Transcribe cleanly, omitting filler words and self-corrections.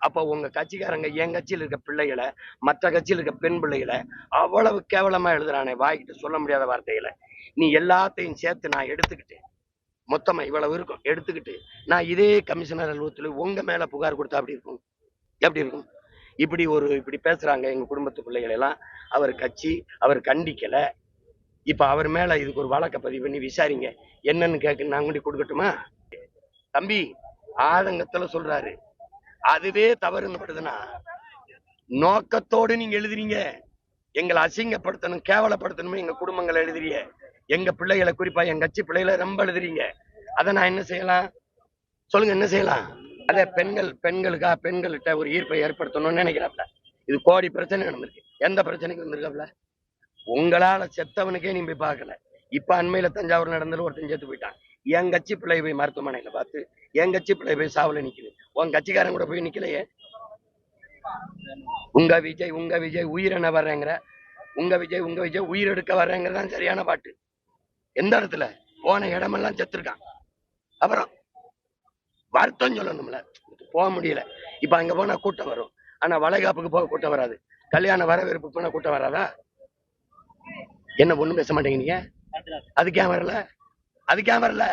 அப்ப உங்க கட்சிக்காரங்க என் கட்சியில் இருக்க பிள்ளைகளை, மற்ற கட்சியில் இருக்க பெண் பிள்ளைகளை அவ்வளவு கேவலமா எழுதுறானே, வாய்கிட்ட சொல்ல முடியாத வார்த்தைகளை. நீ எல்லாத்தையும் சேர்த்து நான் எடுத்துக்கிட்டு, மொத்தமா இவ்வளவு இருக்கும் எடுத்துக்கிட்டு, நான் இதே கமிஷனர் அலுவலகத்துல உங்க மேல புகார் கொடுத்தா அப்படி இருக்கும்? எப்படி இருக்கும்? இப்படி பேசுறாங்க எங்க குடும்பத்து பிள்ளைகள் எல்லாம். அவர் கட்சி அவர் கண்டிக்கல. இப்ப அவர் மேல இதுக்கு ஒரு வழக்க பதிவு பண்ணி விசாரிங்க, என்னன்னு கேட்க நான் கொண்டு கொடுக்கட்டுமா? தம்பி ஆதங்கத்துல சொல்றாரு, அதுவே தவறுன்னு படுதுன்னா நோக்கத்தோடு நீங்க எழுதுறீங்க. எங்களை அசிங்கப்படுத்தணும், கேவலப்படுத்தணும், எங்க குடும்பங்களை எழுதுறீங்க, எங்க பிள்ளைகளை, குறிப்பா என் கட்சி பிள்ளைகளை ரொம்ப எழுதுறீங்க. அதை நான் என்ன செய்யலாம் சொல்லுங்க? என்ன செய்யலாம்? அதே பெண்கள்கிட்ட ஒரு ஈர்ப்பை ஏற்படுத்தணும்னு நினைக்கிறாப்ல. இது கோடி பிரச்சனை நடந்திருக்கு. எந்த பிரச்சனைக்கு வந்திருக்காப்ல? உங்களால செத்தவனுக்கே நீ போய் பார்க்கல. இப்ப அண்மையில தஞ்சாவூர் நடந்தது, ஒருத்தன் செத்து போயிட்டான். என் கட்சி பிள்ளை போய் மருத்துவமனையில பார்த்து, என் கட்சி பிள்ளை போய் சாவுல நிக்குது. உன் கட்சிக்காரன் கூட போய் நிக்கலையே. உங்க விஜய் உயிரென வர்றேங்கிற, உங்க விஜய் உயிர் எடுக்க வர்றேங்கிறதான் சரியான பாட்டு. எந்த இடத்துல? போன இடமெல்லாம் செத்துருக்கான். அப்புறம் வருத்தம் சொல்லணும்ல, போக முடியல. இப்ப அங்க போனா கூட்டம் வரும், ஆனா வளைகாப்புக்கு போக கூட்டம் வராது. கல்யாண வரவேற்பு போனா கூட்டம் வராதா? என்ன ஒண்ணும் பேச மாட்டேங்க நீங்க? அதுக்கே வரல.